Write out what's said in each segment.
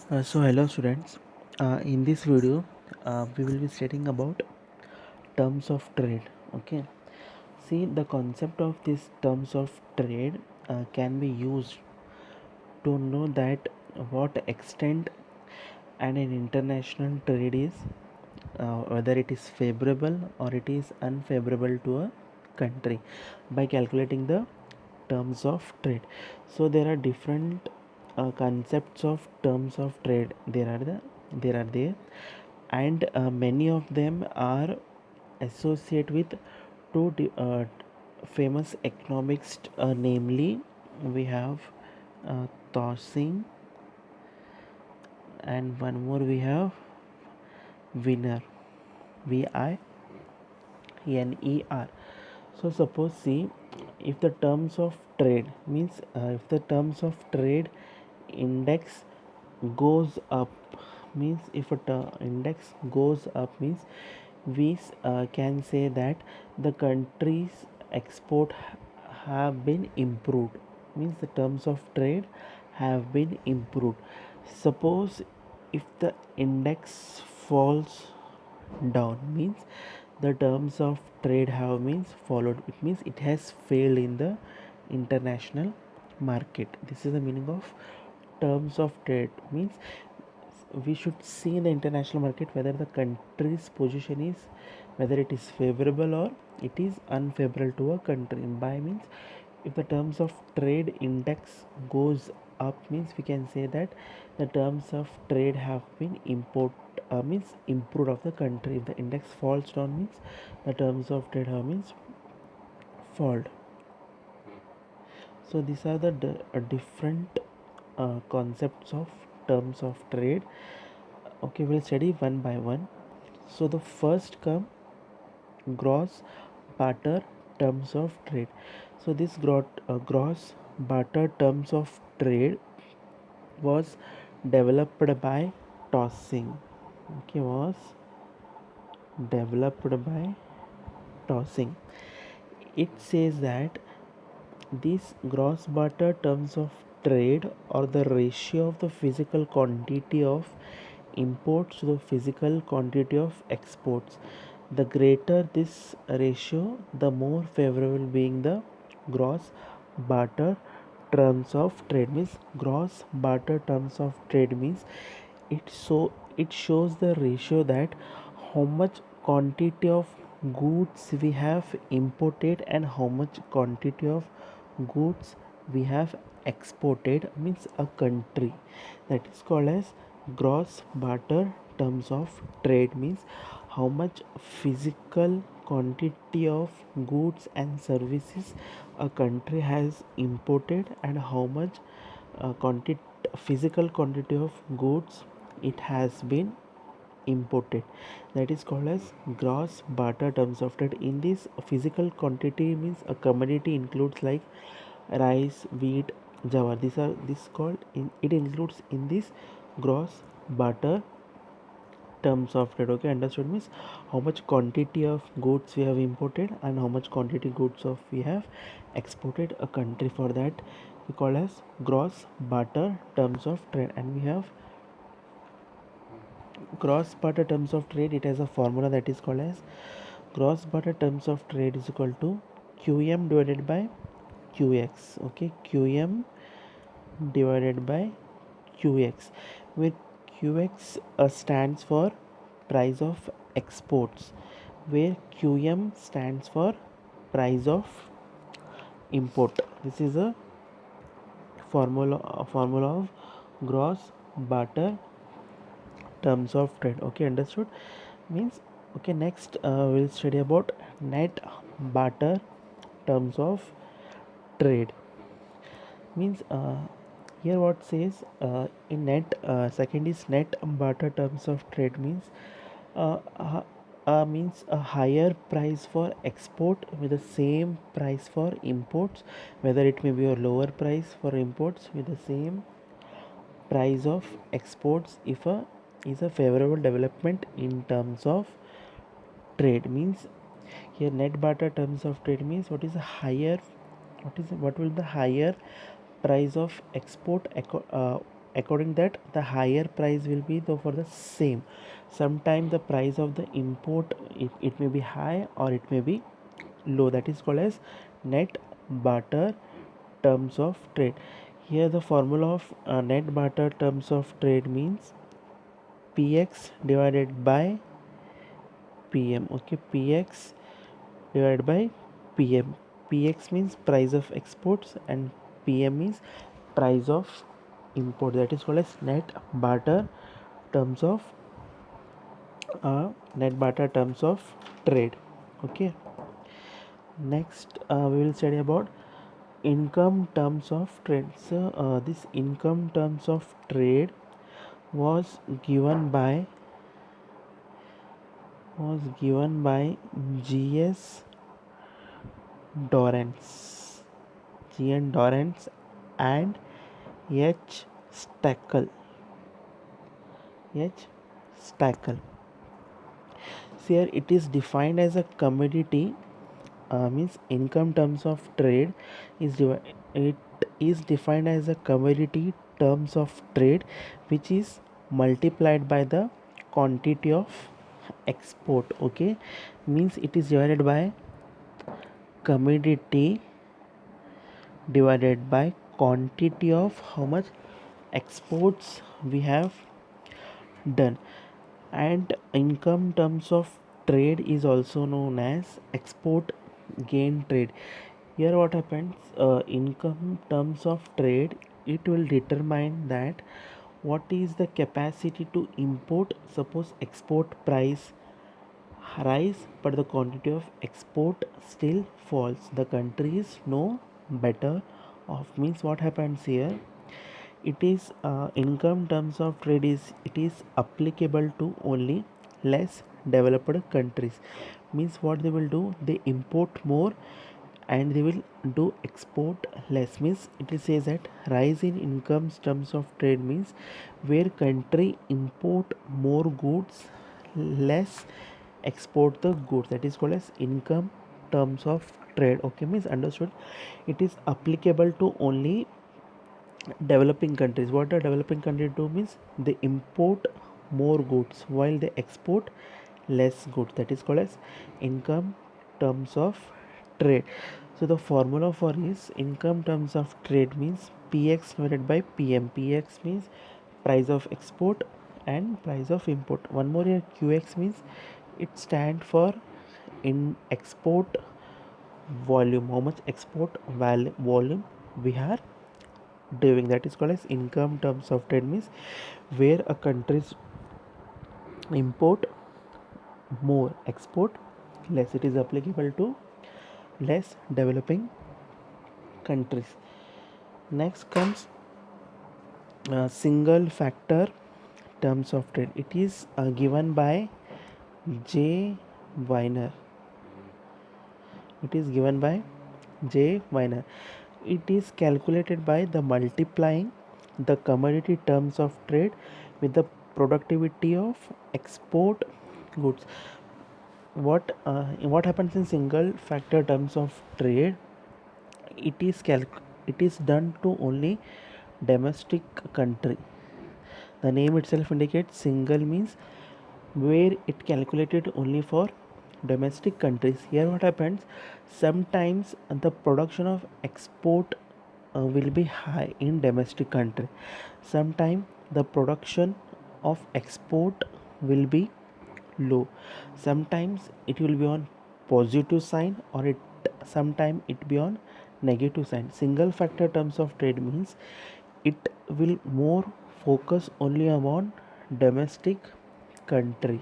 Hello students. In this video, we will be studying about terms of trade. Okay. See, the concept of these terms of trade can be used to know that what extent and an international trade is, whether it is favorable or it is unfavorable to a country by calculating the terms of trade. So there are different concepts of terms of trade. There are there, and many of them are associated with famous economics, namely we have Tossing, and one more we have Winner, Winer. So suppose, see, if the terms of trade means, if the terms of trade index goes up, means if a index goes up means we can say that the country's export have been improved, means the terms of trade have been improved. Suppose if the index falls down means the terms of trade have means followed, it means it has failed in the international market. This is the meaning of terms of trade. Means we should see in the international market whether the country's position is, whether it is favorable or it is unfavorable to a country. By means, if the terms of trade index goes up means we can say that the terms of trade have been means improved of the country. If the index falls down means the terms of trade have means fall. So these are the different concepts of terms of trade. Okay, we'll study one by one. So the first come gross barter terms of trade. So this gross barter terms of trade was developed by Tossing. Okay, was developed by Tossing. It says that these gross barter terms of trade or the ratio of the physical quantity of imports to the physical quantity of exports. The greater this ratio, the more favorable being the gross barter terms of trade. Means gross barter terms of trade means it shows the ratio that how much quantity of goods we have imported and how much quantity of goods we have exported, means a country. That is called as gross barter terms of trade. Means how much physical quantity of goods and services a country has imported and how much quantity physical quantity of goods it has been imported. That is called as gross barter terms of trade. In this, physical quantity means a commodity includes like rice, wheat, jawar. These are this called in, it includes in this gross barter terms of trade. Okay, understood? Means how much quantity of goods we have imported and how much quantity goods of we have exported a country. For that we call as gross barter terms of trade. And we have gross barter terms of trade. It has a formula that is called as gross barter terms of trade is equal to QM divided by QX. Okay, QM divided by QX, where QX stands for price of exports, where QM stands for price of import. This is a formula of gross barter terms of trade. Okay, understood? Means, okay, next we'll study about net barter terms of trade. Means here what says in net, second is net barter terms of trade. Means uh, uh, means a higher price for export with the same price for imports, whether it may be a lower price for imports with the same price of exports if a is a favorable development in terms of trade. Means here net barter terms of trade means what is a higher, what will the higher price of according that the higher price will be for the same. Sometimes the price of the import, it may be high or it may be low. That is called as net barter terms of trade. Here the formula of net barter terms of trade means px divided by pm. Okay, px divided by pm. Px means price of exports and pm means price of import. That is called as terms of net barter terms of trade. Okay, next we will study about income terms of trade. So this income terms of trade was given by gs Dorrance, G.N. Dorrance and H. Stackle. H. Stackle. So here it is defined as a commodity, means income terms of trade it is defined as a commodity terms of trade which is multiplied by the quantity of export. Okay, means it is divided by commodity divided by quantity of how much exports we have done. And income terms of trade is also known as export gain trade. Here what happens, income terms of trade, it will determine that what is the capacity to import. Suppose export price rise but the quantity of export still falls, the country is no better off. Means what happens here, it is income terms of trade is it is applicable to only less developed countries. Means what they will do, they import more and they will do export less. Means it says that rise in income terms of trade means where country import more goods, less export the goods. That is called as income terms of trade. Okay, means understood, it is applicable to only developing countries. What a developing country do means they import more goods while they export less goods. That is called as income terms of trade. So the formula for is income terms of trade means px divided by pm. Px means price of export and price of import. One more here, qx means it stand for in export volume, how much export volume we are doing. That is called as income terms of trade means where a country's import more, export less. It is applicable to less developing countries. Next comes single factor terms of trade. It is given by J. Weiner. It is given by J. Weiner. It is calculated by the multiplying the commodity terms of trade with the productivity of export goods. What happens in single factor terms of trade, it is done to only domestic country. The name itself indicates single means where it calculated only for domestic countries. Here what happens, sometimes the production of export will be high in domestic country, sometimes the production of export will be low, sometimes it will be on positive sign or it sometime it be on negative sign. Single factor terms of trade means it will more focus only on domestic country.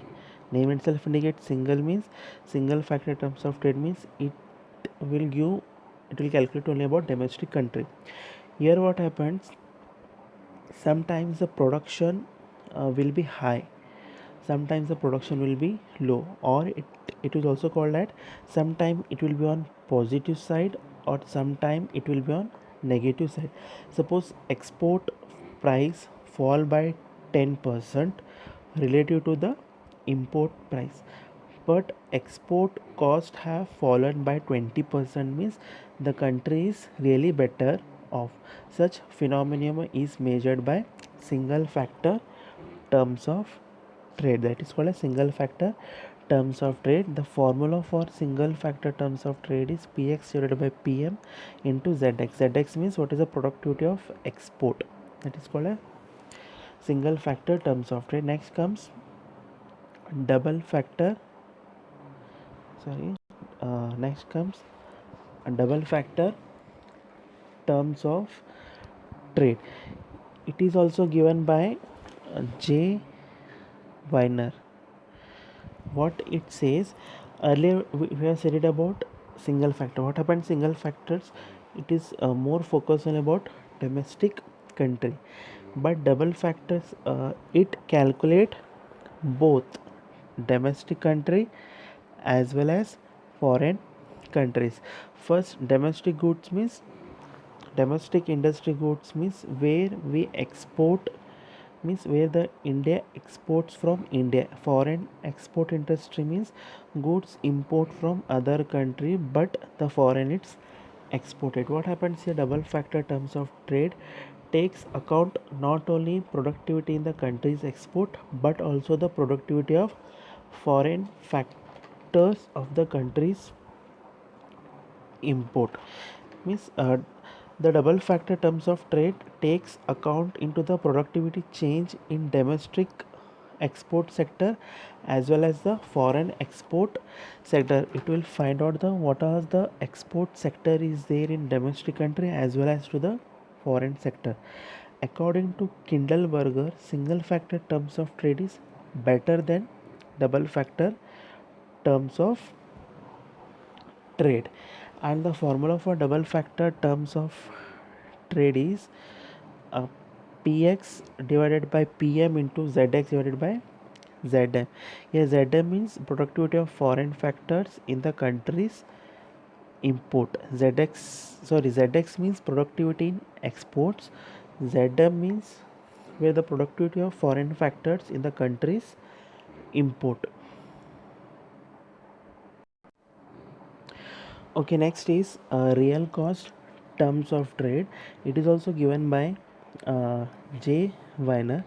Name itself indicates single means single factor terms of trade means it will calculate only about domestic country. Here what happens, sometimes the production will be high, sometimes the production will be low, or it is also called that sometime it will be on positive side or sometime it will be on negative side. Suppose export price fall by 10% relative to the import price, but export cost have fallen by 20%, means the country is really better of such phenomenon is measured by single factor terms of trade. That is called a single factor terms of trade. The formula for single factor terms of trade is Px divided by Pm into Zx. Zx means what is the productivity of export. That is called a single factor terms of trade. Next comes double factor. Next comes a double factor terms of trade. It is also given by J. Weiner. What it says, earlier we have said it about single factor. What happens single factors, it is more focused on about domestic country, but double factors, it calculate both domestic country as well as foreign countries. First, domestic goods means domestic industry goods means where we export, means where the India exports from India. Foreign export industry means goods import from other country but the foreign it's exported. What happens here, double factor terms of trade takes account not only productivity in the country's export but also the productivity of foreign factors of the country's import. Means the double factor terms of trade takes account into the productivity change in domestic export sector as well as the foreign export sector. It will find out the what are the export sector is there in domestic country as well as to the foreign sector. According to Kindleberger, single factor terms of trade is better than double factor terms of trade, and the formula for double factor terms of trade is uh, px divided by pm into zx divided by zm. Here zm means productivity of foreign factors in the country's import. Zx means productivity in exports. Zm means where the productivity of foreign factors in the country's import. Okay, next is real cost terms of trade. It is also given by J. Weiner.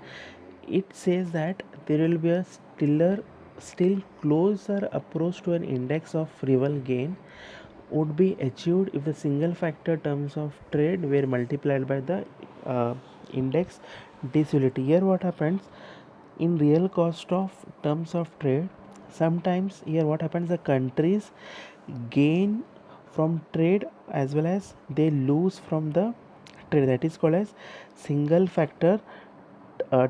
It says that there will be a still closer approach to an index of rival gain would be achieved if the single factor terms of trade were multiplied by the index disutility. Here what happens in real cost of terms of trade, sometimes here what happens, the countries gain from trade as well as they lose from the trade. That is called as single factor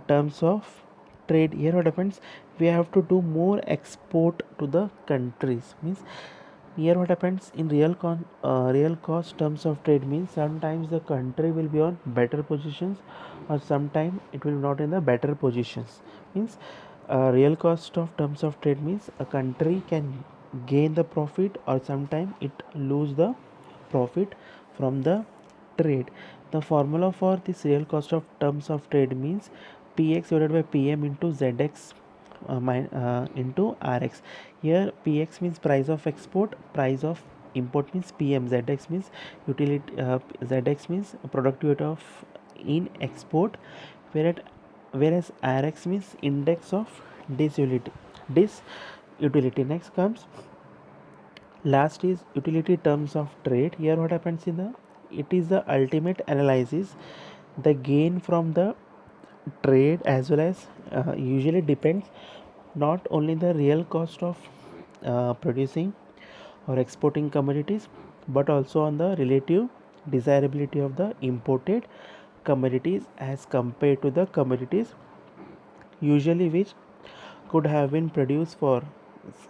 terms of trade. Here what happens, we have to do more export to the countries. Means here what happens in real cost terms of trade means sometimes the country will be on better positions or sometimes it will not in the better positions. Means real cost of terms of trade means a country can gain the profit or sometimes it lose the profit from the trade. The formula for this real cost of terms of trade means px divided by pm into zx into rx. Here px means price of export, price of import means pm, zx means utility, zx means productivity of in export, whereas rx means index of disutility. Next comes last is utility terms of trade. Here what happens in the, it is the ultimate analysis, the gain from the trade as well as usually depends not only the real cost of producing or exporting commodities but also on the relative desirability of the imported commodities as compared to the commodities usually which could have been produced for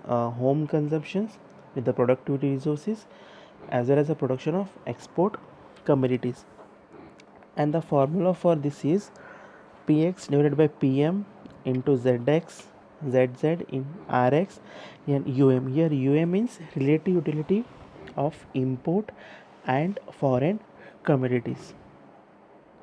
home consumptions with the productivity resources as well as the production of export commodities. And the formula for this is px divided by pm into zx zz in rx and um. Here um means relative utility of import and foreign commodities.